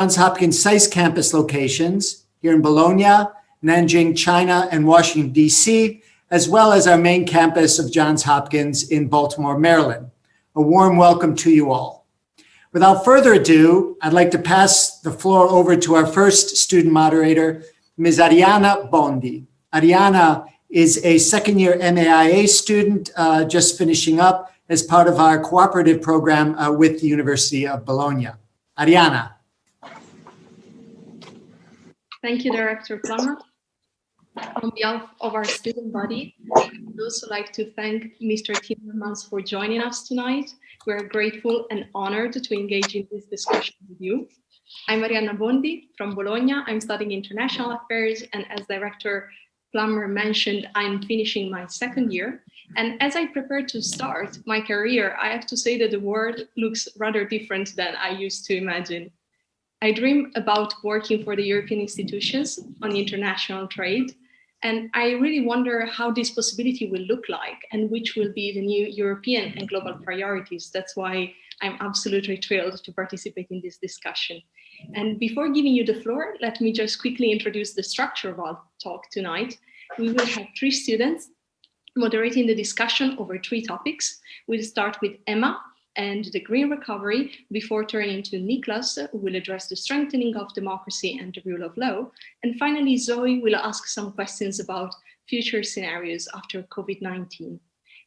Johns Hopkins SAIS campus locations here in Bologna, Nanjing, China, and Washington, D.C., as well as our main campus of Johns Hopkins in Baltimore, Maryland. A warm welcome to you all. Without further ado, I'd like to pass the floor over to our first student moderator, Ms. Arianna Bondi. Arianna is a second-year MAIA student just finishing up as part of our cooperative program with the University of Bologna. Arianna. Thank you, Director Plummer. On behalf of our student body, I would also like to thank Mr. Timmermans for joining us tonight. We're grateful and honored to engage in this discussion with you. I'm Arianna Bondi from Bologna. I'm studying international affairs, and as Director Plummer mentioned, I'm finishing my second year. And as I prepare to start my career, I have to say that the world looks rather different than I used to imagine. I dream about working for the European institutions on international trade, and I really wonder how this possibility will look like and which will be the new European and global priorities. That's why I'm absolutely thrilled to participate in this discussion. And before giving you the floor, let me just quickly introduce the structure of our talk tonight. We will have 3 students moderating the discussion over 3 topics. We'll start with Emma and the green recovery before turning to Niklas, who will address the strengthening of democracy and the rule of law. And finally, Zoe will ask some questions about future scenarios after COVID-19.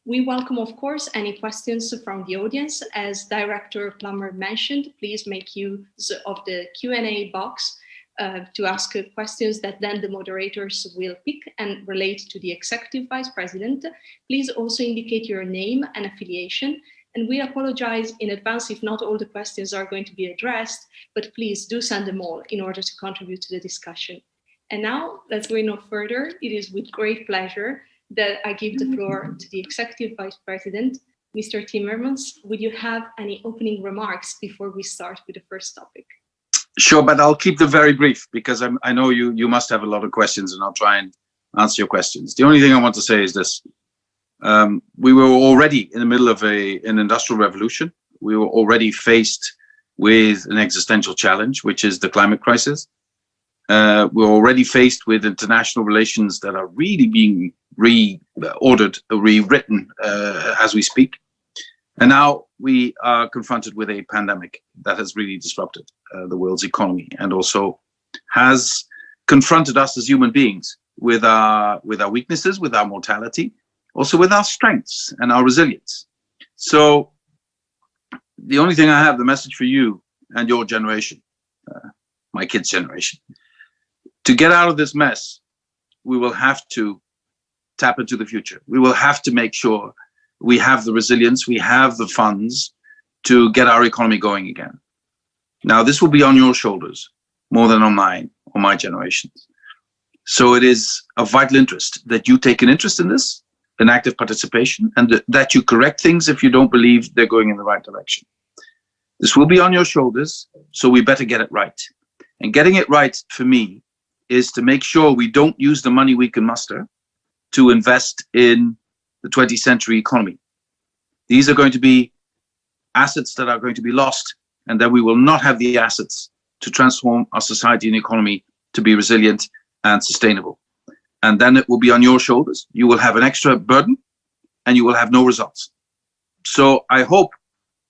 We welcome, of course, any questions from the audience. As Director Plummer mentioned, please make use of the Q&A box to ask questions that then the moderators will pick and relate to the Executive Vice President. Please also indicate your name and affiliation. And we apologize in advance if not all the questions are going to be addressed, but please do send them all in order to contribute to the discussion. And now, let's go no further. It is with great pleasure that I give the floor to the Executive Vice President, Mr. Timmermans. Would you have any opening remarks before we start with the first topic? Sure, but I'll keep them very brief because I know you must have a lot of questions, and I'll try and answer your questions. The only thing I want to say is this. We were already in the middle of an industrial revolution. We were already faced with an existential challenge, which is the climate crisis. We're already faced with international relations that are really being rewritten as we speak. And now we are confronted with a pandemic that has really disrupted the world's economy and also has confronted us as human beings with our weaknesses, with our mortality, also with our strengths and our resilience. So the only thing I have, the message for you and your generation, my kids' generation, to get out of this mess, we will have to tap into the future. We will have to make sure we have the resilience, we have the funds to get our economy going again. Now, this will be on your shoulders more than on mine or my generations. So it is of vital interest that you take an interest in this, an active participation, and that you correct things if you don't believe they're going in the right direction. This will be on your shoulders, so we better get it right. And getting it right for me is to make sure we don't use the money we can muster to invest in the 20th century economy. These are going to be assets that are going to be lost, and that we will not have the assets to transform our society and economy to be resilient and sustainable. And then it will be on your shoulders. You will have an extra burden and you will have no results. So I hope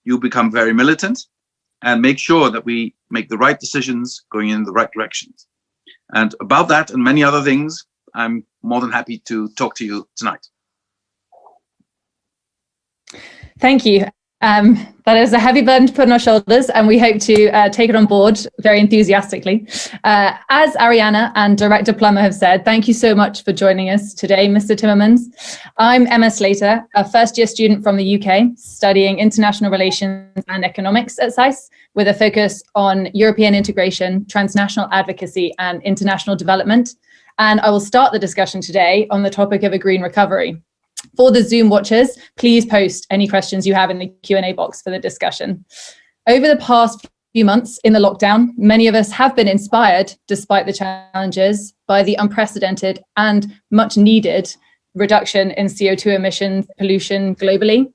you become very militant and make sure that we make the right decisions going in the right directions. And about that and many other things, I'm more than happy to talk to you tonight. Thank you. That is a heavy burden to put on our shoulders, and we hope to take it on board very enthusiastically. As Arianna and Director Plummer have said, thank you so much for joining us today, Mr. Timmermans. I'm Emma Slater, a first-year student from the UK, studying international relations and economics at SAIS, with a focus on European integration, transnational advocacy, and international development. And I will start the discussion today on the topic of a green recovery. For the Zoom watchers, please post any questions you have in the Q&A box for the discussion. Over the past few months in the lockdown, many of us have been inspired, despite the challenges, by the unprecedented and much needed reduction in CO2 emissions pollution globally.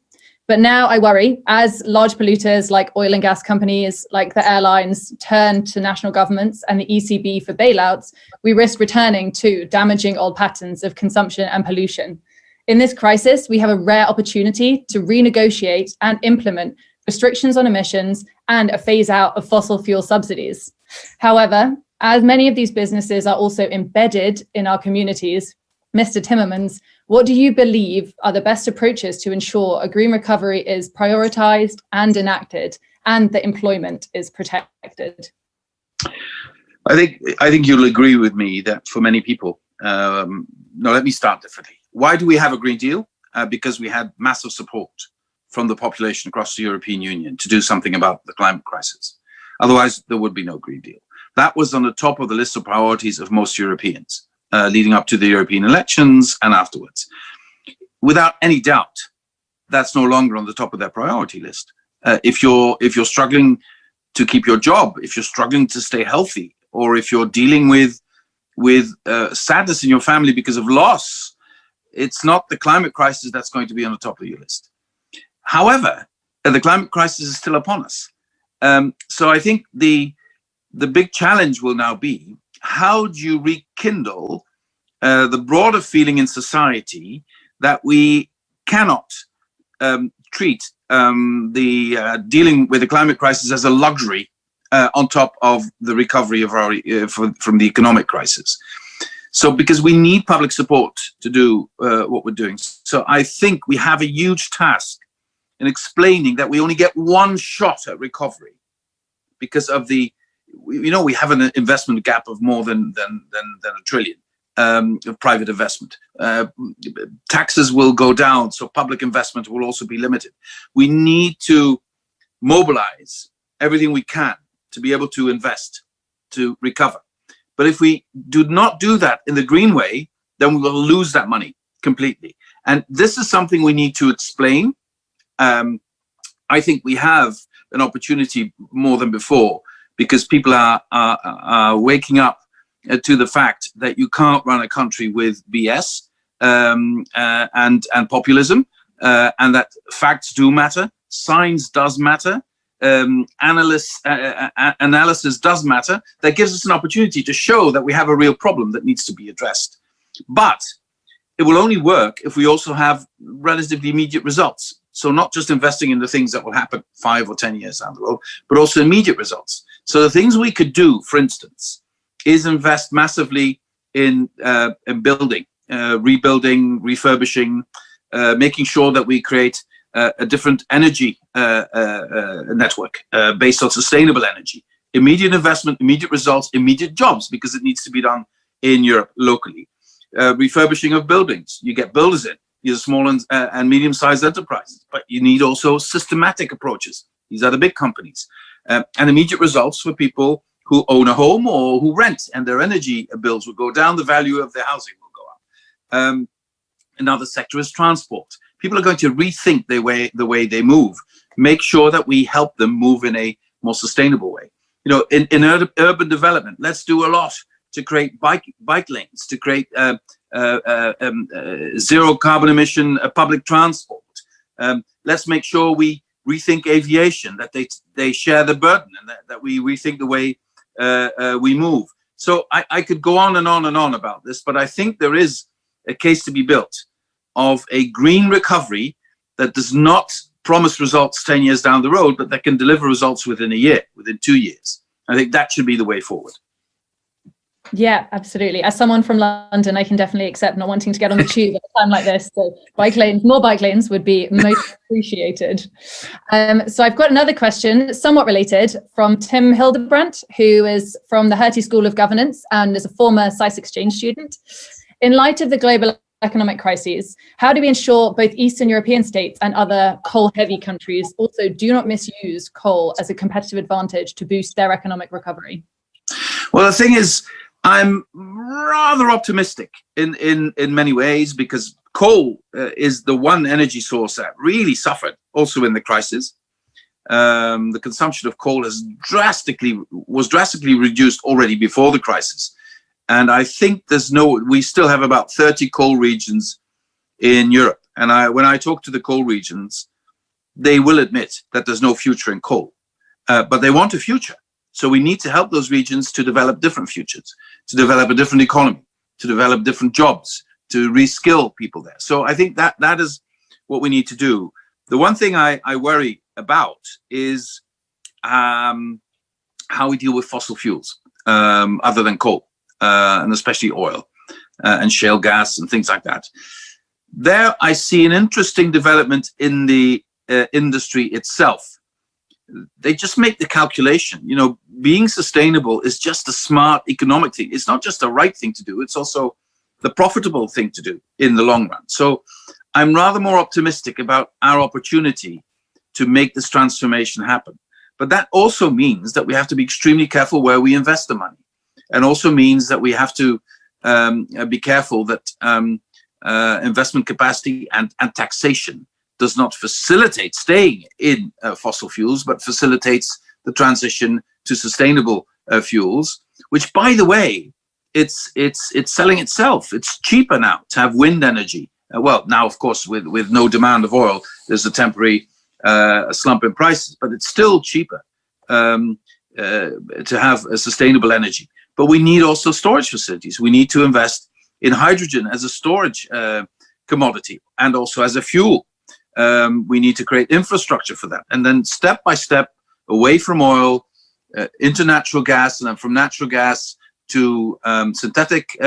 But now I worry, as large polluters like oil and gas companies, like the airlines, turn to national governments and the ECB for bailouts, we risk returning to damaging old patterns of consumption and pollution. In this crisis, we have a rare opportunity to renegotiate and implement restrictions on emissions and a phase out of fossil fuel subsidies. However, as many of these businesses are also embedded in our communities, Mr. Timmermans, what do you believe are the best approaches to ensure a green recovery is prioritized and enacted and that employment is protected? I think you'll agree with me that for many people, no, let me start differently. Why do we have a Green Deal? Because we had massive support from the population across the European Union to do something about the climate crisis. Otherwise, there would be no Green Deal. That was on the top of the list of priorities of most Europeans, leading up to the European elections and afterwards. Without any doubt, that's no longer on the top of their priority list. If you're struggling to keep your job, if you're struggling to stay healthy, or if you're dealing with sadness in your family because of loss, it's not the climate crisis that's going to be on the top of your list. However, the climate crisis is still upon us. So I think the big challenge will now be, how do you rekindle the broader feeling in society that we cannot treat the dealing with the climate crisis as a luxury on top of the recovery of our from the economic crisis. So because we need public support to do what we're doing. So I think we have a huge task in explaining that we only get one shot at recovery because of the, we have an investment gap of more than $1 trillion of private investment. Taxes will go down, so public investment will also be limited. We need to mobilize everything we can to be able to invest, to recover. But if we do not do that in the green way, then we will lose that money completely. And this is something we need to explain. I think we have an opportunity more than before, because people are waking up to the fact that you can't run a country with BS and populism, and that facts do matter, science does matter, analysis does matter. That gives us an opportunity to show that we have a real problem that needs to be addressed. But it will only work if we also have relatively immediate results. So not just investing in the things that will happen 5 or 10 years down the road, but also immediate results. So the things we could do, for instance, is invest massively in building, rebuilding, refurbishing, making sure that we create a different energy network based on sustainable energy. Immediate investment, immediate results, immediate jobs, because it needs to be done in Europe locally. Refurbishing of buildings, you get builders in. These are small and medium-sized enterprises, but you need also systematic approaches. These are the big companies. And immediate results for people who own a home or who rent, and their energy bills will go down, the value of their housing will go up. Another sector is transport. People are going to rethink the way they move, make sure that we help them move in a more sustainable way. In urban development, let's do a lot to create bike lanes, to create zero carbon emission public transport. Let's make sure we rethink aviation, that they share the burden, and that we rethink the way we move. So I could go on and on and on about this, but I think there is a case to be built of a green recovery that does not promise results 10 years down the road, but that can deliver results within a year, within 2 years. I think that should be the way forward. Yeah, absolutely. As someone from London, I can definitely accept not wanting to get on the tube at a time like this. So more bike lanes would be most appreciated. So I've got another question, somewhat related, from Tim Hildebrandt, who is from the Hertie School of Governance and is a former SAIS exchange student. In light of the global economic crises, how do we ensure both Eastern European states and other coal-heavy countries also do not misuse coal as a competitive advantage to boost their economic recovery? Well, the thing is, I'm rather optimistic in many ways, because coal is the one energy source that really suffered also in the crisis. The consumption of coal was drastically reduced already before the crisis. And I think we still have about 30 coal regions in Europe. And when I talk to the coal regions, they will admit that there's no future in coal, but they want a future. So we need to help those regions to develop different futures, to develop a different economy, to develop different jobs, to reskill people there. So I think that is what we need to do. The one thing I worry about is how we deal with fossil fuels, other than coal, and especially oil and shale gas and things like that. There I see an interesting development in the industry itself. They just make the calculation, you know, being sustainable is just a smart economic thing. It's not just the right thing to do, it's also the profitable thing to do in the long run. So I'm rather more optimistic about our opportunity to make this transformation happen. But that also means that we have to be extremely careful where we invest the money, and also means that we have to be careful that investment capacity and taxation does not facilitate staying in fossil fuels, but facilitates the transition to sustainable fuels, which, by the way, it's selling itself. It's cheaper now to have wind energy. Well, now, of course, with no demand of oil, there's a temporary slump in prices, but it's still cheaper to have a sustainable energy. But we need also storage facilities. We need to invest in hydrogen as a storage commodity and also as a fuel. We need to create infrastructure for that. And then step by step, away from oil, into natural gas, and then from natural gas to synthetic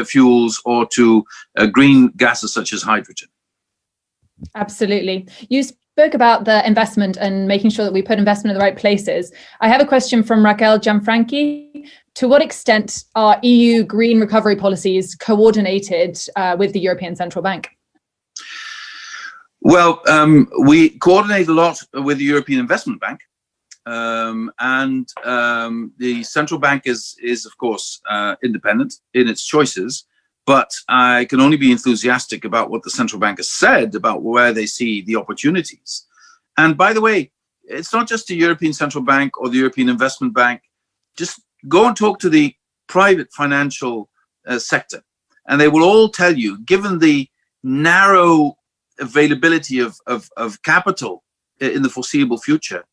fuels, or to green gases such as hydrogen. Absolutely. You spoke about the investment and making sure that we put investment in the right places. I have a question from Raquel Gianfranchi. To what extent are EU green recovery policies coordinated with the European Central Bank? Well, we coordinate a lot with the European Investment Bank. And the central bank is of course independent in its choices, but I can only be enthusiastic about what the central bank has said about where they see the opportunities. And by the way, it's not just the European Central Bank or the European Investment Bank. Just go and talk to the private financial sector, and they will all tell you, given the narrow availability of capital in the foreseeable future,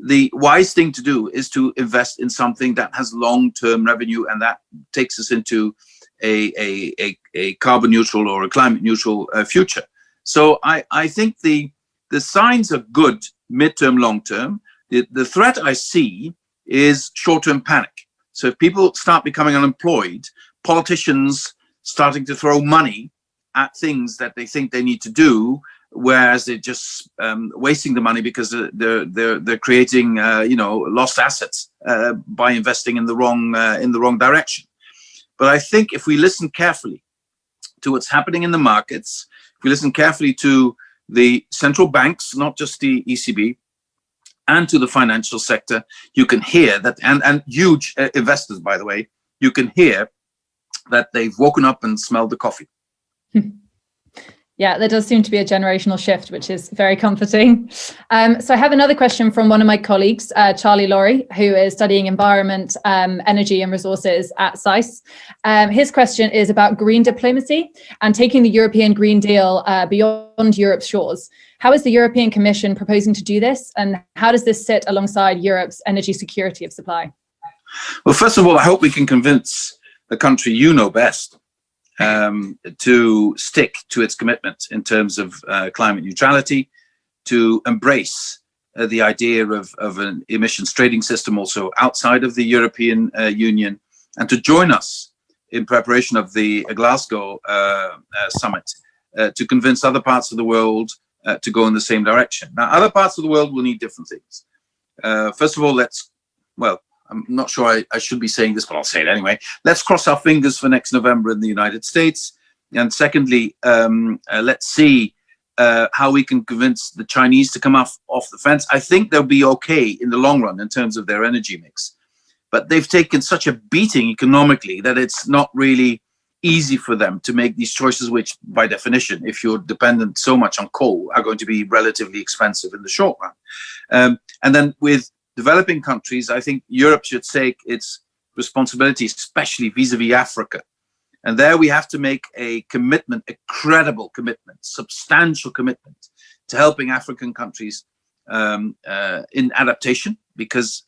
the wise thing to do is to invest in something that has long-term revenue, and that takes us into a carbon neutral or a climate neutral future. So I think the signs are good mid-term, long-term. The threat I see is short-term panic. So if people start becoming unemployed, politicians starting to throw money at things that they think they need to do, whereas they're just wasting the money because they're creating lost assets by investing in the wrong direction. But I think if we listen carefully to what's happening in the markets, if we listen carefully to the central banks, not just the ECB, and to the financial sector, you can hear that, and huge investors, by the way, you can hear that they've woken up and smelled the coffee. Yeah, there does seem to be a generational shift, which is very comforting. So I have another question from one of my colleagues, Charlie Laurie, who is studying environment, energy and resources at SAIS. His question is about green diplomacy and taking the European Green Deal beyond Europe's shores. How is the European Commission proposing to do this? And how does this sit alongside Europe's energy security of supply? Well, first of all, I hope we can convince the country you know best to stick to its commitment in terms of climate neutrality, to embrace the idea of an emissions trading system also outside of the European Union, and to join us in preparation of the Glasgow summit to convince other parts of the world to go in the same direction. Now, other parts of the world will need different things. First of all, I'm not sure I should be saying this, but I'll say it anyway. Let's cross our fingers for next November in the United States. And secondly, let's see how we can convince the Chinese to come off the fence. I think they'll be okay in the long run in terms of their energy mix. But they've taken such a beating economically that it's not really easy for them to make these choices, which by definition, if you're dependent so much on coal, are going to be relatively expensive in the short run. And then with developing countries, I think Europe should take its responsibility, especially vis-a-vis Africa. And there we have to make a commitment, a credible commitment, substantial commitment to helping African countries in adaptation, because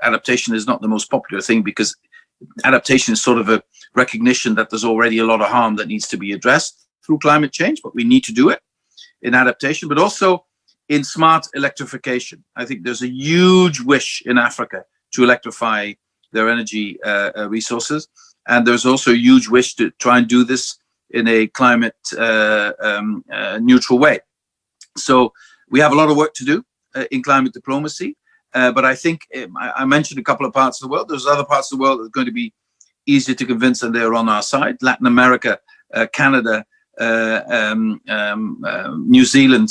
adaptation is not the most popular thing, because adaptation is sort of a recognition that there's already a lot of harm that needs to be addressed through climate change, but we need to do it in adaptation, but also in smart electrification. I think there's a huge wish in Africa to electrify their energy resources, and there's also a huge wish to try and do this in a climate neutral way. So we have a lot of work to do in climate diplomacy, but I think I mentioned a couple of parts of the world. There's other parts of the world that are going to be easier to convince, and they're on our side. Latin America, Canada, New Zealand,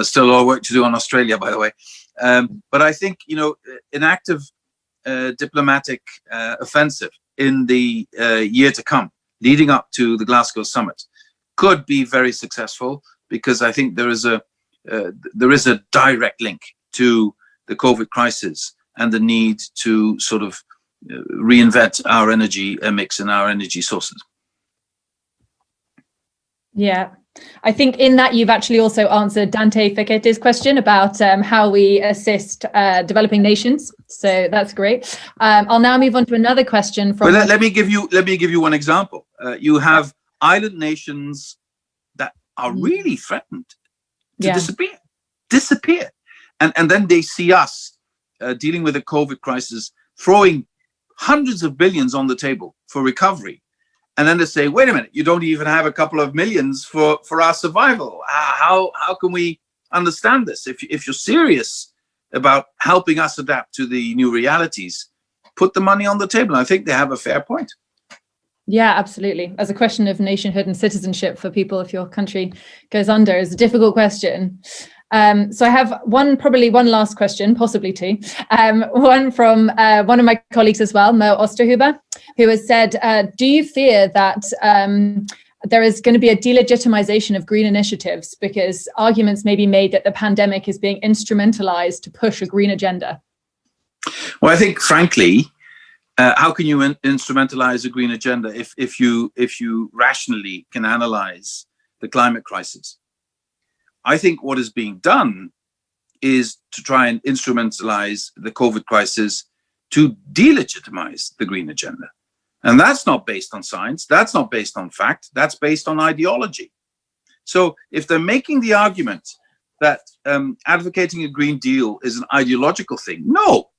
still a lot of work to do on Australia, by the way. But I think, an active diplomatic offensive in the year to come, leading up to the Glasgow summit, could be very successful, because I think there is a direct link to the COVID crisis and the need to sort of reinvent our energy mix and our energy sources. Yeah, I think in that you've actually also answered Dante Fichetti's question about how we assist developing nations. So that's great. I'll now move on to another question from. Well, let me give you one example. You have island nations that are really threatened to disappear, and then they see us dealing with the COVID crisis, throwing hundreds of billions on the table for recovery. And then they say, wait a minute, you don't even have a couple of millions for our survival. How can we understand this? If you're serious about helping us adapt to the new realities, put the money on the table. I think they have a fair point. Yeah, absolutely. As a question of nationhood and citizenship for people, if your country goes under, is a difficult question. So I have probably one last question, possibly two. One from one of my colleagues as well, Mo Osterhuber, who has said, do you fear that there is going to be a delegitimization of green initiatives, because arguments may be made that the pandemic is being instrumentalized to push a green agenda? Well, I think, frankly, how can you instrumentalize a green agenda if you rationally can analyze the climate crisis? I think what is being done is to try and instrumentalize the COVID crisis to delegitimize the green agenda. And that's not based on science, that's not based on fact, that's based on ideology. So if they're making the argument that advocating a Green Deal is an ideological thing, no,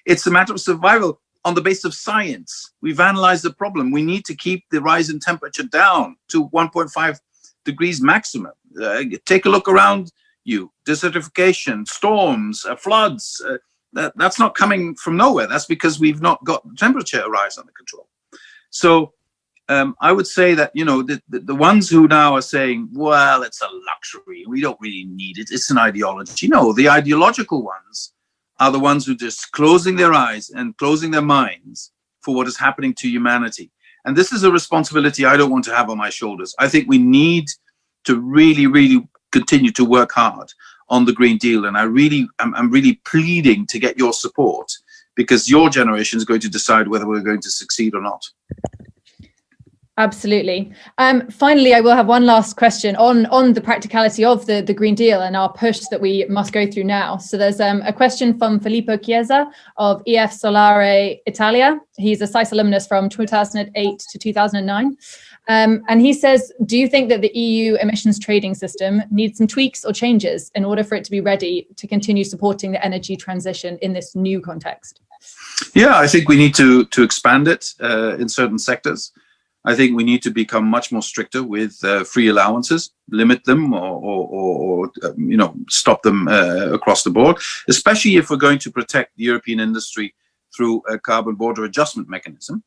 it's a matter of survival on the basis of science. We've analyzed the problem. We need to keep the rise in temperature down to 1.5 degrees maximum. Take a look around you. Desertification, storms, floods. That's not coming from nowhere. That's because we've not got the temperature rise under control. So I would say that, the ones who now are saying, well, it's a luxury, we don't really need it, it's an ideology. No, the ideological ones are the ones who are just closing their eyes and closing their minds for what is happening to humanity. And this is a responsibility I don't want to have on my shoulders. I think we need to really, really continue to work hard on the Green Deal. And I'm really pleading to get your support, because your generation is going to decide whether we're going to succeed or not. Absolutely. Finally, I will have one last question on the practicality of the Green Deal and our push that we must go through now. So there's a question from Filippo Chiesa of EF Solare Italia. He's a SAIS alumnus from 2008 to 2009. And he says, do you think that the EU emissions trading system needs some tweaks or changes in order for it to be ready to continue supporting the energy transition in this new context? Yeah, I think we need to expand it in certain sectors. I think we need to become much more stricter with free allowances, limit them or stop them across the board, especially if we're going to protect the European industry through a carbon border adjustment mechanism.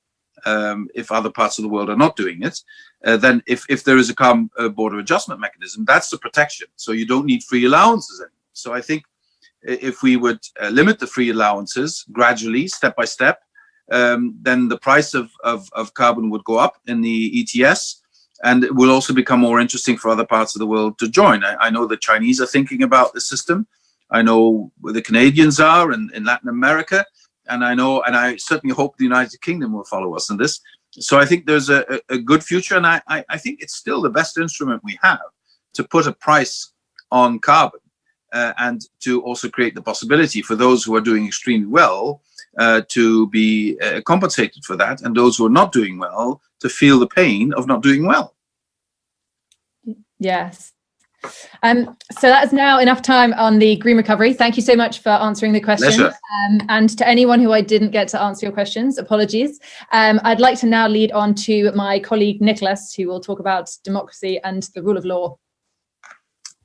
If other parts of the world are not doing it, then if there is a carbon border adjustment mechanism, that's the protection. So you don't need free allowances anymore. So I think if we would limit the free allowances gradually, step by step, then the price of carbon would go up in the ETS, and it will also become more interesting for other parts of the world to join. I know the Chinese are thinking about the system. I know where the Canadians are in Latin America, and I certainly hope the United Kingdom will follow us in this. So I think there's a good future, and I think it's still the best instrument we have to put a price on carbon and to also create the possibility for those who are doing extremely well to be compensated for that, and those who are not doing well to feel the pain of not doing well. Yes. So that is now enough time on the green recovery. Thank you so much for answering the question. And to anyone who I didn't get to answer your questions, apologies. I'd like to now lead on to my colleague Nicholas, who will talk about democracy and the rule of law.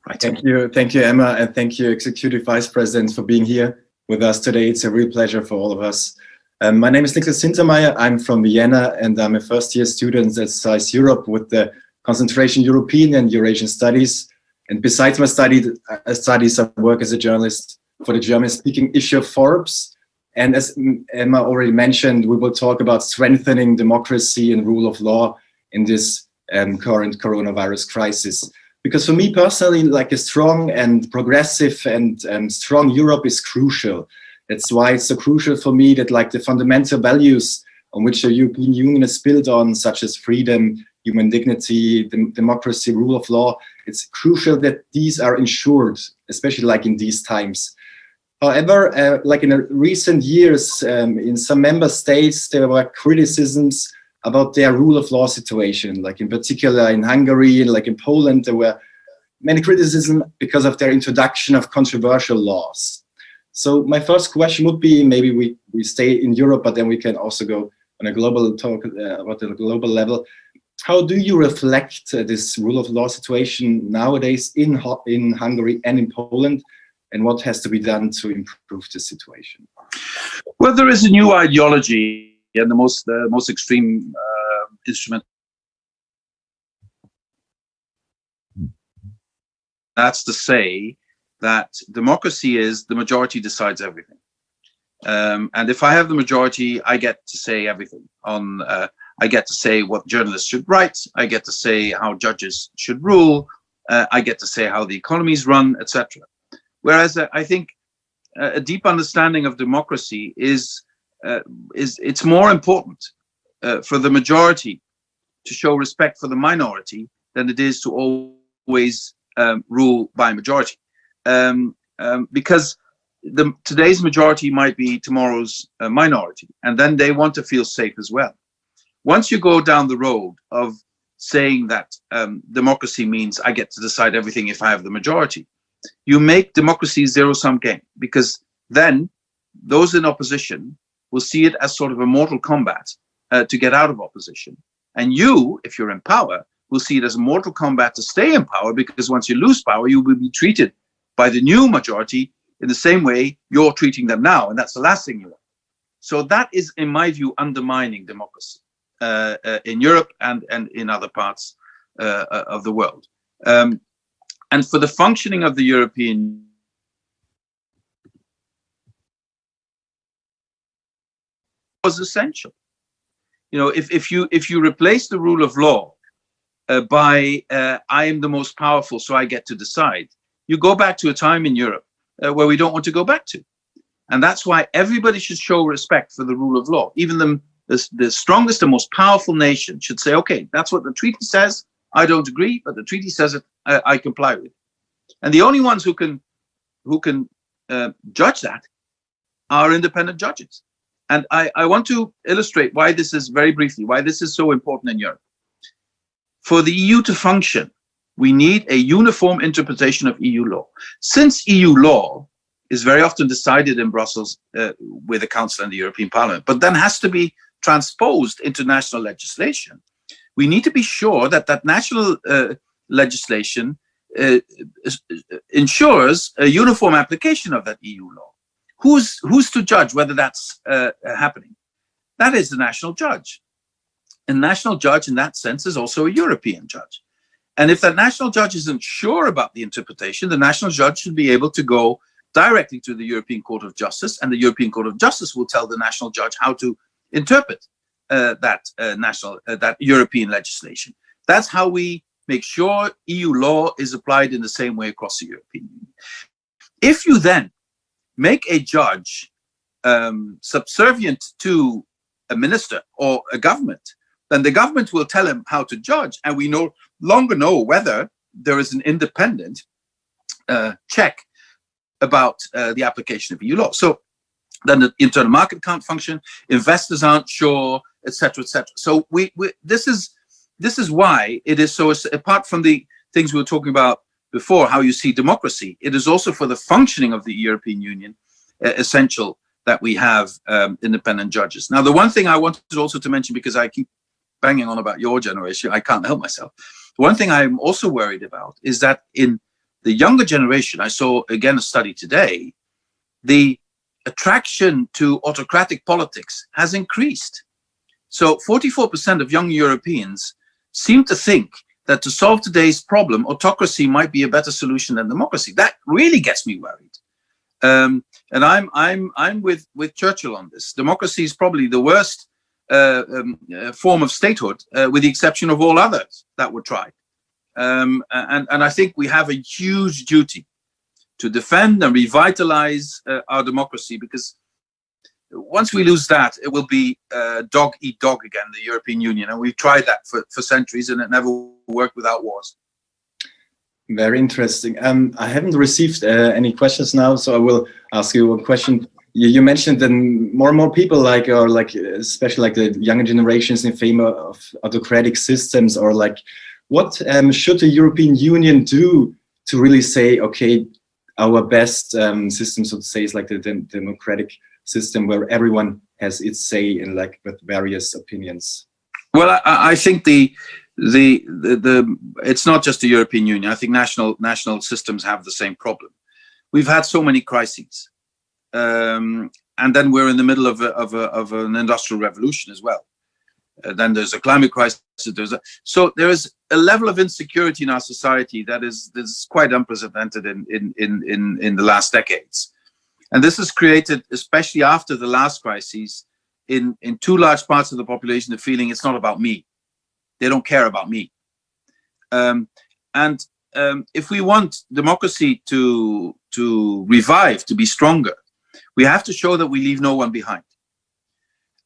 Right. Thank you, Emma, and thank you, Executive Vice President, for being here with us today. It's a real pleasure for all of us. My name is Nicholas Hintermeyer. I'm from Vienna, and I'm a first-year student at SAIS Europe with the concentration European and Eurasian Studies. And besides my studies, I work as a journalist for the German-speaking issue of Forbes. And as Emma already mentioned, we will talk about strengthening democracy and rule of law in this current coronavirus crisis. Because for me personally, like a strong and progressive and strong Europe is crucial. That's why it's so crucial for me that like the fundamental values on which the European Union is built on, such as freedom, human dignity, democracy, rule of law, it's crucial that these are ensured, especially like in these times. However, like in recent years, in some member states, there were criticisms about their rule of law situation, like in particular in Hungary and like in Poland, there were many criticisms because of their introduction of controversial laws. So my first question would be, maybe we stay in Europe, but then we can also go on a global talk about the global level. How do you reflect this rule of law situation nowadays in Hungary and in Poland, and what has to be done to improve the situation? Well, there is a new ideology, and the most extreme instrument. That's to say that democracy is the majority decides everything. And if I have the majority, I get to say everything. I get to say what journalists should write. I get to say how judges should rule. I get to say how the economies run, etc. Whereas I think a deep understanding of democracy is it's more important for the majority to show respect for the minority than it is to always rule by majority. Because today's majority might be tomorrow's minority, and then they want to feel safe as well. Once you go down the road of saying that democracy means I get to decide everything if I have the majority, you make democracy zero-sum game, because then those in opposition will see it as sort of a mortal combat to get out of opposition. And you, if you're in power, will see it as a mortal combat to stay in power, because once you lose power, you will be treated by the new majority in the same way you're treating them now, and that's the last thing you want. So that is, in my view, undermining democracy in Europe and in other parts of the world. And for the functioning of the European was essential. You know, if you replace the rule of law by I am the most powerful, so I get to decide, you go back to a time in Europe where we don't want to go back to. And that's why everybody should show respect for the rule of law. Even the strongest and most powerful nation should say, okay, that's what the treaty says. I don't agree, but the treaty says it. I comply with it. And the only ones who can judge that are independent judges. And I want to illustrate why this is, very briefly, why this is so important in Europe. For the EU to function, we need a uniform interpretation of EU law. Since EU law is very often decided in Brussels with the Council and the European Parliament, but then has to be transposed into national legislation, we need to be sure that that national legislation ensures a uniform application of that EU law. Who's to judge whether that's happening? That is the national judge. A national judge in that sense is also a European judge. And if that national judge isn't sure about the interpretation, the national judge should be able to go directly to the European Court of Justice, and the European Court of Justice will tell the national judge how to interpret that European legislation. That's how we make sure EU law is applied in the same way across the European Union. If you then make a judge subservient to a minister or a government, then the government will tell him how to judge, and we no longer know whether there is an independent check about the application of EU law. So then the internal market can't function, investors aren't sure, etc., etc. So this is why it is so, apart from the things we were talking about before, how you see democracy, it is also for the functioning of the European Union essential that we have independent judges. Now, the one thing I wanted also to mention, because I keep banging on about your generation, I can't help myself. One thing I'm also worried about is that in the younger generation, I saw again a study today, the attraction to autocratic politics has increased. So 44% of young Europeans seem to think that to solve today's problem, autocracy might be a better solution than democracy. That really gets me worried. And I'm with Churchill on this. Democracy is probably the worst form of statehood, with the exception of all others that were tried. And I think we have a huge duty to defend and revitalize our democracy, because once we lose that, it will be dog eat dog again, the European Union. And we've tried that for centuries, and it never worked without wars. Very interesting. I haven't received any questions now, so I will ask you one question. You mentioned that more and more people, especially like the younger generations, in favor of autocratic systems, or like, what should the European Union do to really say, okay, our best system, so to say, is like the democratic system where everyone has its say in, like, with various opinions? Well, I think it's not just the European Union. I think national systems have the same problem. We've had so many crises, and then we're in the middle of an industrial revolution as well. Then there's a climate crisis. So there is a level of insecurity in our society that is quite unprecedented in the last decades, and this has created, especially after the last crises, in two large parts of the population, the feeling it's not about me. They don't care about me. If we want democracy to revive, to be stronger, we have to show that we leave no one behind.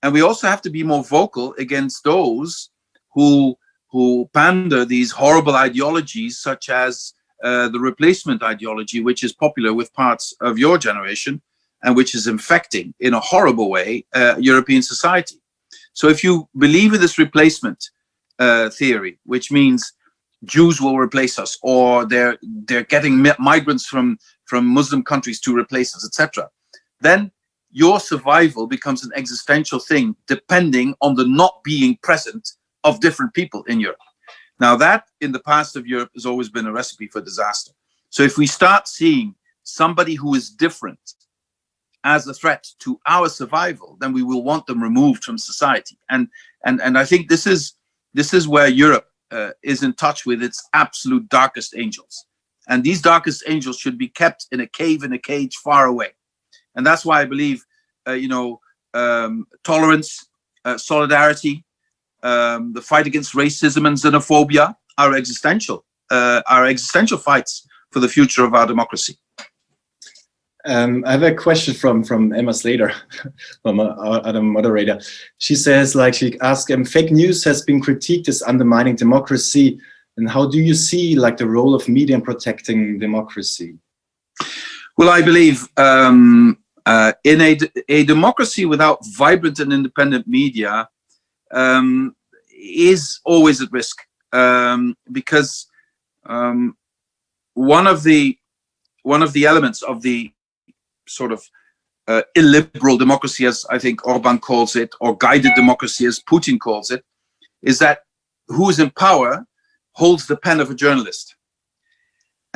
And we also have to be more vocal against those who pander these horrible ideologies, such as the replacement ideology, which is popular with parts of your generation and which is infecting in a horrible way European society. So if you believe in this replacement theory, which means Jews will replace us, or they're getting migrants from Muslim countries to replace us, etc., then your survival becomes an existential thing, depending on the not being present of different people in Europe. Now, that in the past of Europe has always been a recipe for disaster. So if we start seeing somebody who is different as a threat to our survival, then we will want them removed from society. And I think this is where Europe is in touch with its absolute darkest angels. And these darkest angels should be kept in a cave, in a cage, far away. And that's why I believe, tolerance, solidarity, the fight against racism and xenophobia are existential fights for the future of our democracy. I have a question from Emma Slater, from our other moderator. She says, like, she asked, fake news has been critiqued as undermining democracy. And how do you see, like, the role of media in protecting democracy? Well, I believe in a democracy without vibrant and independent media is always at risk, because one of the elements of the sort of illiberal democracy, as I think Orban calls it, or guided democracy, as Putin calls it, is that who is in power holds the pen of a journalist.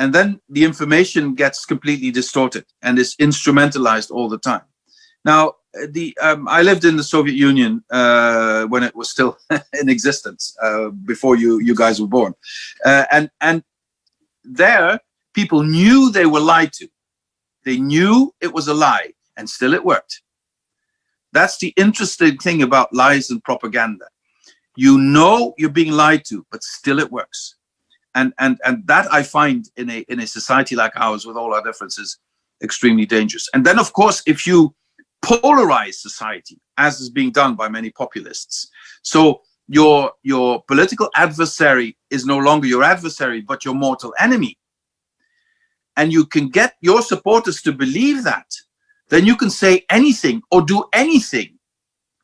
And then the information gets completely distorted and is instrumentalized all the time. Now, I lived in the Soviet Union when it was still in existence, before you guys were born. And there, people knew they were lied to. They knew it was a lie, and still it worked. That's the interesting thing about lies and propaganda. You know you're being lied to, but still it works. And that I find in a society like ours, with all our differences, extremely dangerous. And then, of course, if you polarize society, as is being done by many populists, so your political adversary is no longer your adversary, but your mortal enemy. and you can get your supporters to believe that, then you can say anything or do anything,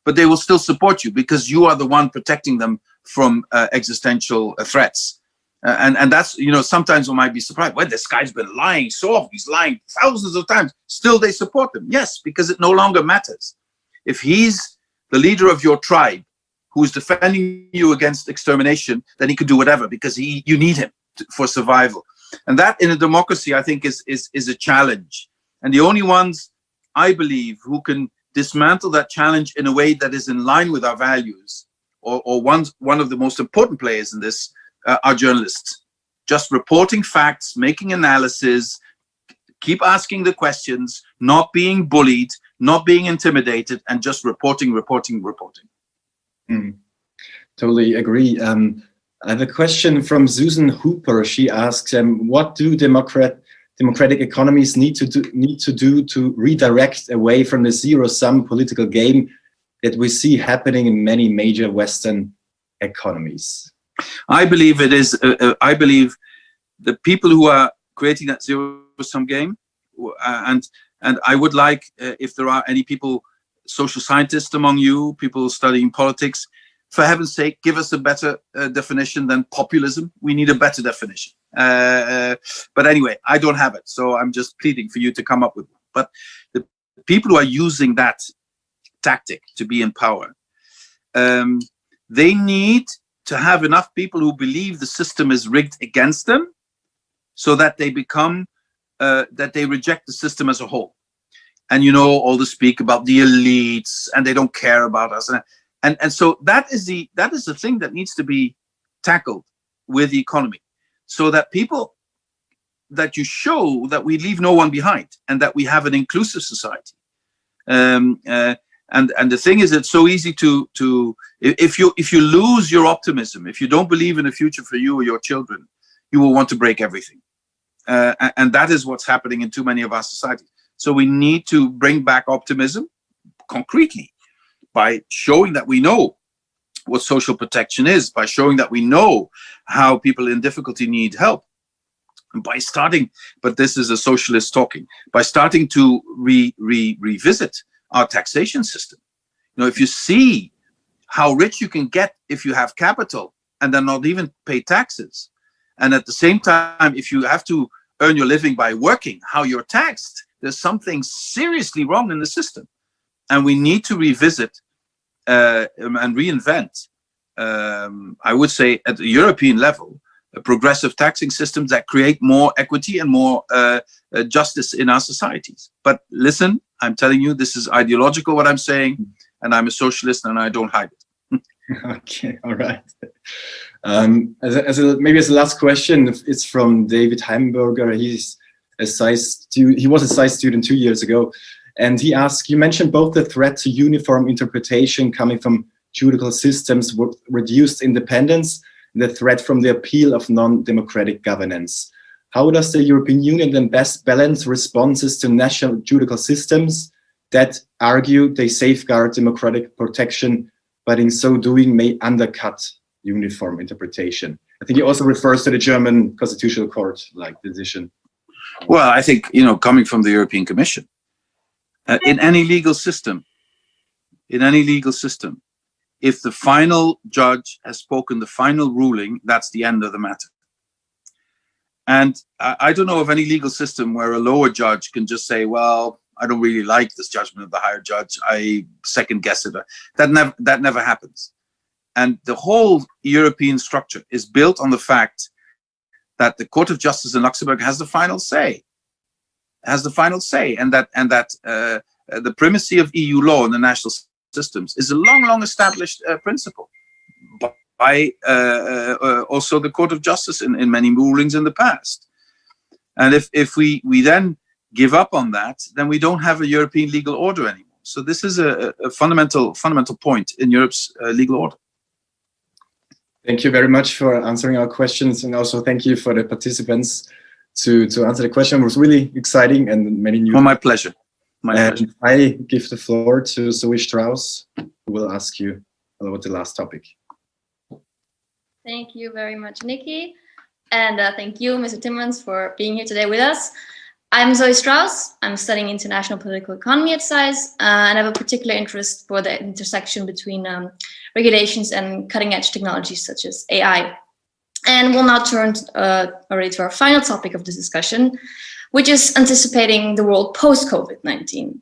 but they will still support you because you are the one protecting them from existential threats. And that's, you know, sometimes one might be surprised, well, this guy's been lying so often, he's lying thousands of times, still they support him. Yes, because it no longer matters. If he's the leader of your tribe who is defending you against extermination, then he could do whatever because you need him for survival. And that in a democracy, I think, is a challenge. And the only ones, I believe, who can dismantle that challenge in a way that is in line with our values, or one of the most important players in this, are journalists. Just reporting facts, making analysis, keep asking the questions, not being bullied, not being intimidated, and just reporting. Totally agree. I have a question from Susan Hooper. She asks, what do democratic economies need to do to redirect away from the zero-sum political game that we see happening in many major Western economies? I believe it is. I believe the people who are creating that zero-sum game, and I would like, if there are any people, social scientists among you, people studying politics, for heaven's sake, give us a better definition than populism. We need a better definition. But anyway, I don't have it, so I'm just pleading for you to come up with one. But the people who are using that tactic to be in power, they need to have enough people who believe the system is rigged against them, so that they become, that they reject the system as a whole. And you know, all the speak about the elites and they don't care about us. And so that is the thing that needs to be tackled with the economy, so that that you show that we leave no one behind and that we have an inclusive society. And the thing is, it's so easy to if you lose your optimism, if you don't believe in a future for you or your children, you will want to break everything. And that is what's happening in too many of our societies. So we need to bring back optimism concretely by showing that we know what social protection is, by showing that we know how people in difficulty need help, and by starting, but this is a socialist talking, by starting to revisit our taxation system. You know, if you see how rich you can get if you have capital and then not even pay taxes, and at the same time, if you have to earn your living by working, how you're taxed, there's something seriously wrong in the system. And we need to revisit and reinvent, I would say at the European level, progressive taxing systems that create more equity and more justice in our societies. But listen, I'm telling you, this is ideological what I'm saying, and I'm a socialist and I don't hide it. Okay, all right. Maybe as a last question, it's from David Heimberger. He's a SAIS he was a SAIS student 2 years ago, and he asked, you mentioned both the threat to uniform interpretation coming from judicial systems with reduced independence, and the threat from the appeal of non-democratic governance. How does the European Union then best balance responses to national judicial systems that argue they safeguard democratic protection, but in so doing may undercut uniform interpretation? I think he also refers to the German Constitutional Court decision. Well, I think, you know, coming from the European Commission, in any legal system, if the final judge has spoken the final ruling, that's the end of the matter. And I don't know of any legal system where a lower judge can just say, well, I don't really like this judgment of the higher judge, I second guess it. That never happens. And the whole European structure is built on the fact that the Court of Justice in Luxembourg has the final say, and that the primacy of EU law in the national systems is a long established principle by also the Court of Justice in many rulings in the past. And if we then give up on that, then we don't have a European legal order anymore. So this is a fundamental point in Europe's legal order. Thank you very much for answering our questions, and also thank you for the participants to answer the question. It was really exciting and many new. Well, my pleasure. My pleasure. I give the floor to Zoe Strauss, who will ask you about the last topic. Thank you very much, Nikki. And thank you, Mr. Timmermans, for being here today with us. I'm Zoe Strauss. I'm studying international political economy at SAIS, and I have a particular interest for the intersection between regulations and cutting-edge technologies such as AI. And we'll now turn already to our final topic of this discussion, which is anticipating the world post-COVID-19.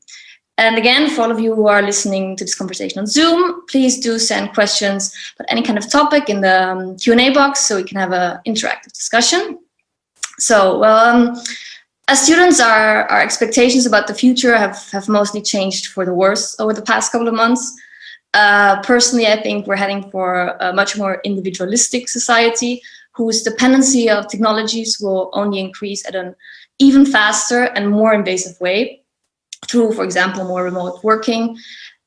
And again, for all of you who are listening to this conversation on Zoom, please do send questions about any kind of topic in the Q&A box so we can have an interactive discussion. So, as students, our expectations about the future have mostly changed for the worse over the past couple of months. Personally, I think we're heading for a much more individualistic society whose dependency of technologies will only increase at an even faster and more invasive way through, for example, more remote working.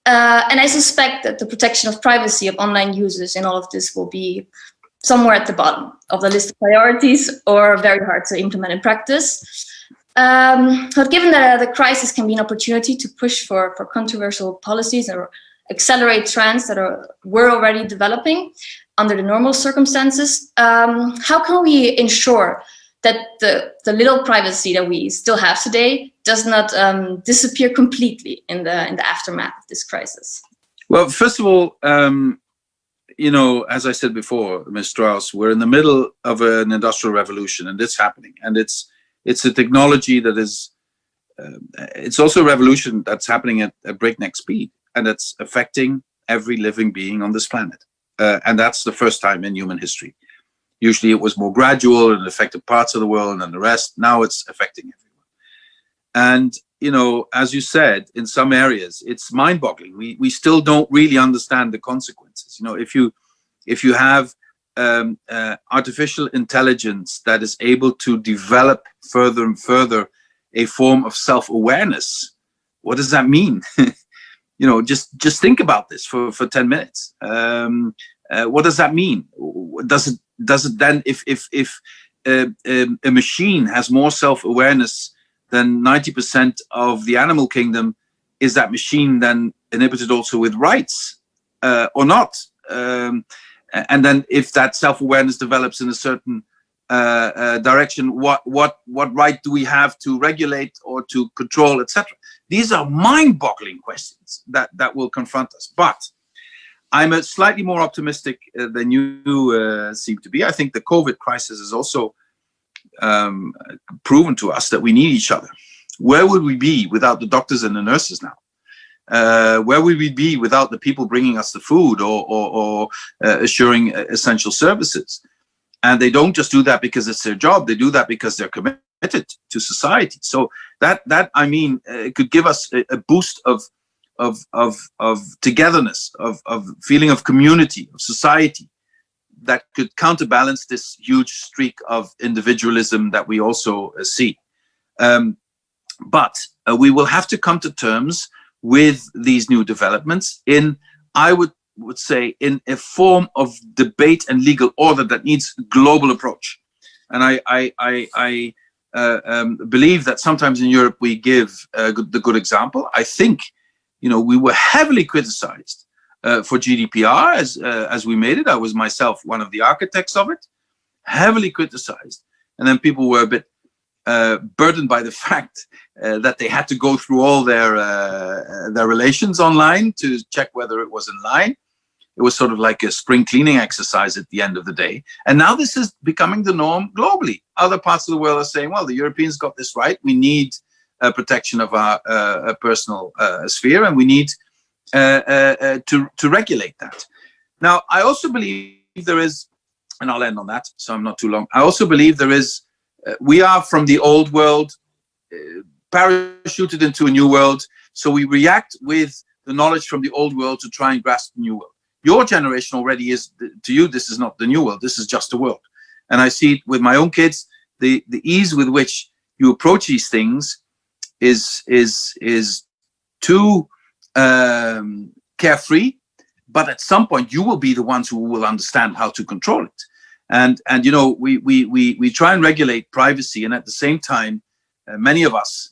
And I suspect that the protection of privacy of online users in all of this will be somewhere at the bottom of the list of priorities or very hard to implement in practice. But given that the crisis can be an opportunity to push for controversial policies or accelerate trends that were already developing under the normal circumstances, how can we ensure that the little privacy that we still have today does not disappear completely in the aftermath of this crisis? Well, first of all, as I said before, Ms. Strauss, we're in the middle of an industrial revolution, and it's happening. And it's a technology that is, it's also a revolution that's happening at breakneck speed, and it's affecting every living being on this planet. And that's the first time in human history. Usually it was more gradual and affected parts of the world and then the rest. Now it's affecting everyone. And, as you said, in some areas, it's mind-boggling. We still don't really understand the consequences. If you have artificial intelligence that is able to develop further and further a form of self-awareness, what does that mean? Just think about this for 10 minutes. What does that mean? Does it then, if a machine has more self-awareness than 90% of the animal kingdom, is that machine then inhibited also with rights or not? And then if that self-awareness develops in a certain direction, what right do we have to regulate or to control, etc.? These are mind-boggling questions that will confront us. But I'm slightly more optimistic than you seem to be. I think the COVID crisis has also proven to us that we need each other. Where would we be without the doctors and the nurses now? Where would we be without the people bringing us the food or assuring essential services? And they don't just do that because it's their job. They do that because they're committed to society. So that it could give us a boost of togetherness, of feeling of community, of society, that could counterbalance this huge streak of individualism that we also see. But we will have to come to terms with these new developments I would say, in a form of debate and legal order that needs a global approach. And I believe that sometimes in Europe we give the good example. I think, we were heavily criticized for GDPR as we made it. I was myself one of the architects of it, heavily criticized. And then people were a bit burdened by the fact that they had to go through all their relations online to check whether it was in line. It was sort of like a spring cleaning exercise at the end of the day. And now this is becoming the norm globally. Other parts of the world are saying, well, the Europeans got this right. We need protection of our personal sphere, and we need to regulate that. Now, I also believe there is, and I'll end on that, so I'm not too long. I also believe there is, we are from the old world, parachuted into a new world. So we react with the knowledge from the old world to try and grasp the new world. Your generation already is, to you, this is not the new world. This is just a world. And I see it with my own kids, the ease with which you approach these things is too carefree, but at some point you will be the ones who will understand how to control it. And we try and regulate privacy, and at the same time, many of us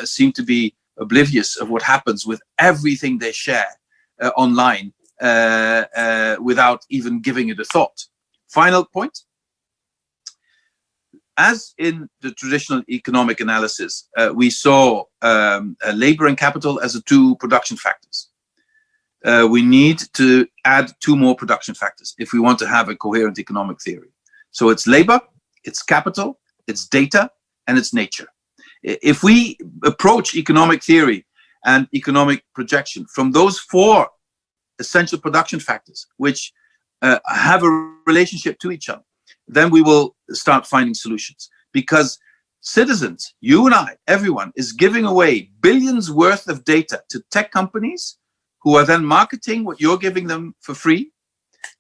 seem to be oblivious of what happens with everything they share online without even giving it a thought. Final point. as in the traditional economic analysis, we saw labor and capital as the two production factors. We need to add two more production factors if we want to have a coherent economic theory. So it's labor, it's capital, it's data, and it's nature. If we approach economic theory and economic projection from those four essential production factors, which have a relationship to each other, then we will start finding solutions. Because citizens, you and I, everyone, is giving away billions worth of data to tech companies who are then marketing what you're giving them for free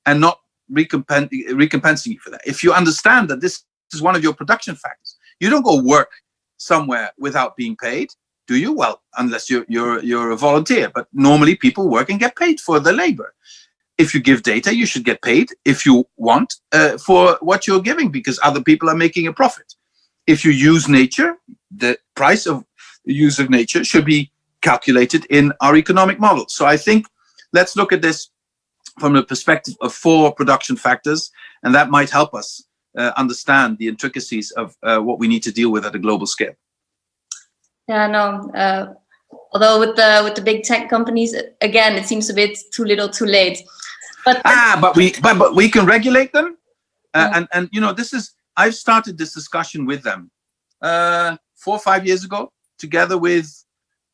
and not recompensing you for that. If you understand that this is one of your production factors, you don't go work somewhere without being paid, do you? Well, unless you're a volunteer, but normally people work and get paid for their labor. If you give data, you should get paid if you want for what you're giving, because other people are making a profit. If you use nature, the price of the use of nature should be calculated in our economic model. So I think let's look at this from the perspective of four production factors, and that might help us understand the intricacies of what we need to deal with at a global scale. Yeah, no. Although with the big tech companies, again, it seems a bit too little, too late. But we can regulate them, and you know, this is, I've started this discussion with them 4 or 5 years ago, together with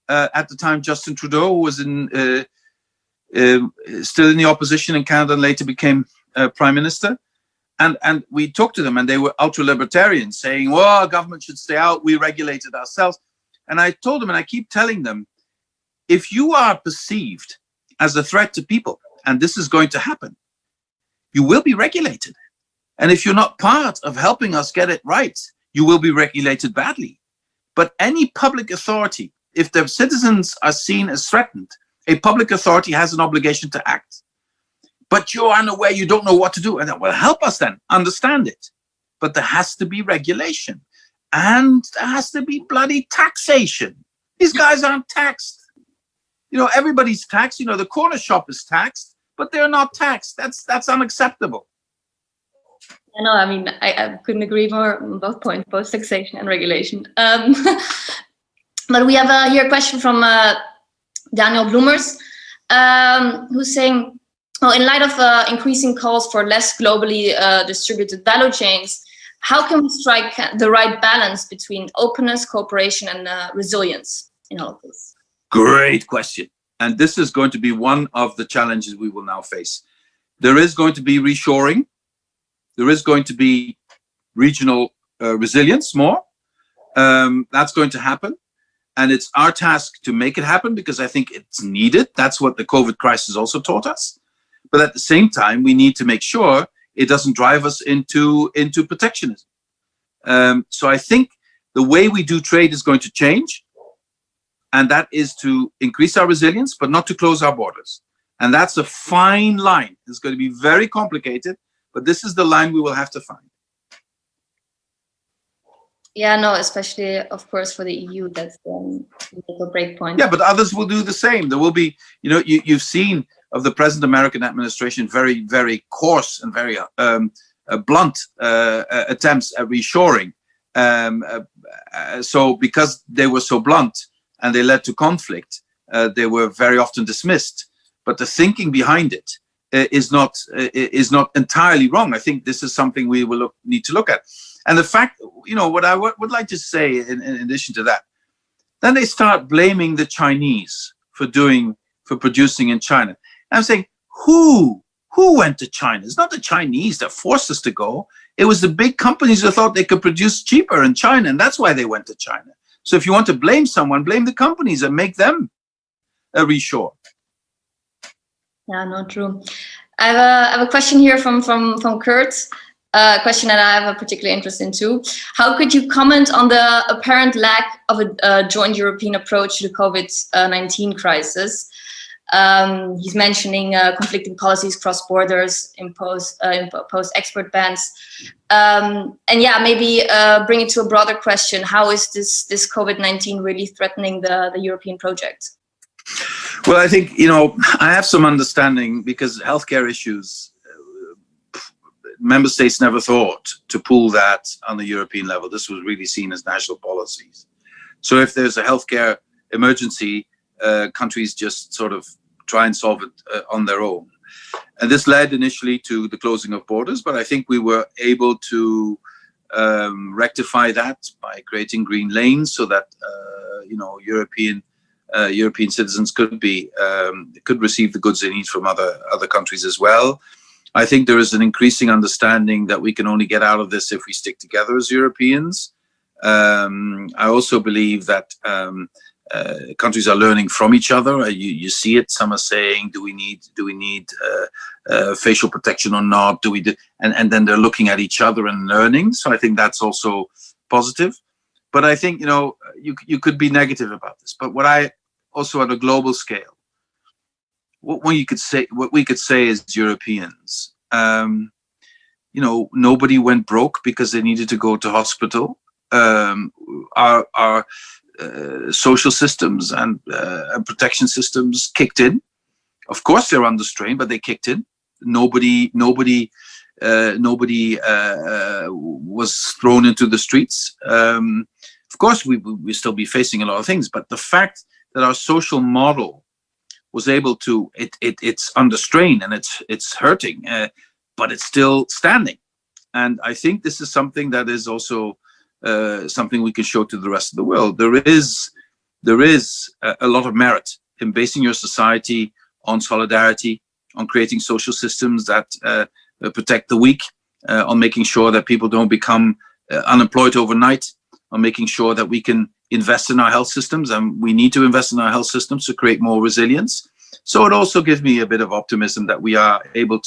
at the time Justin Trudeau, who was still in the opposition in Canada and later became Prime Minister. And we talked to them, and they were ultra-libertarians, saying, well, government should stay out, we regulate it ourselves. And I told them, and I keep telling them, if you are perceived as a threat to people, and this is going to happen, you will be regulated. And if you're not part of helping us get it right, you will be regulated badly. But any public authority, if the citizens are seen as threatened, a public authority has an obligation to act. But you're unaware, you don't know what to do. And well, help us then understand it. But there has to be regulation. And there has to be bloody taxation. These guys aren't taxed. You know, everybody's taxed. You know, the corner shop is taxed, but they're not taxed. That's unacceptable. I know, I mean, I couldn't agree more on both points, both taxation and regulation. But we have here a question from Daniel Bloemers, who's saying, well, in light of increasing calls for less globally distributed value chains, how can we strike the right balance between openness, cooperation, and resilience in all of this? Great question. And this is going to be one of the challenges we will now face. There is going to be reshoring. There is going to be regional resilience more. That's going to happen. And it's our task to make it happen, because I think it's needed. That's what the COVID crisis also taught us. But at the same time, we need to make sure it doesn't drive us into protectionism. So I think the way we do trade is going to change. And that is to increase our resilience, but not to close our borders. And that's a fine line. It's going to be very complicated, but this is the line we will have to find. Yeah, no, especially, of course, for the EU, that's the break point. Yeah, but others will do the same. There will be, you know, you've seen of the present American administration very, very coarse and very blunt attempts at reshoring. So because they were so blunt and they led to conflict, they were very often dismissed. But the thinking behind it is not entirely wrong. I think this is something we will need to look at. And the fact, you know, what I would like to say in addition to that, then they start blaming the Chinese for producing in China. And I'm saying, who went to China? It's not the Chinese that forced us to go. It was the big companies that thought they could produce cheaper in China, and that's why they went to China. So if you want to blame someone, blame the companies and make them reshore. Yeah, no, true. I have a question here from Kurt. A question that I have a particular interest in too. How could you comment on the apparent lack of a joint European approach to the COVID-19 crisis? He's mentioning conflicting policies cross borders, impose export bans, and yeah, maybe bring it to a broader question. How is this COVID-19 really threatening the European project? Well, I think, you know, I have some understanding, because healthcare issues, member states never thought to pull that on the European level. This was really seen as national policies. So if there's a healthcare emergency, countries just sort of try and solve it on their own. And this led initially to the closing of borders, but I think we were able to rectify that by creating green lanes so that European citizens could receive the goods they need from other countries as well. I think there is an increasing understanding that we can only get out of this if we stick together as Europeans. I also believe that countries are learning from each other. You see it. Some are saying, "Do we need facial protection or not? And then they're looking at each other and learning." So I think that's also positive. But I think you could be negative about this. But what I also on a global scale, what we could say as Europeans, nobody went broke because they needed to go to hospital. Our social systems and protection systems kicked in. Of course, they're under strain, but they kicked in. Nobody was thrown into the streets. Of course, we still be facing a lot of things, but the fact that our social model was able to, it's under strain and it's hurting, but it's still standing. And I think this is something that is also something we can show to the rest of the world. There is a lot of merit in basing your society on solidarity, on creating social systems that protect the weak, on making sure that people don't become unemployed overnight, on making sure that we can invest in our health systems, and we need to invest in our health systems to create more resilience. So it also gives me a bit of optimism that we are able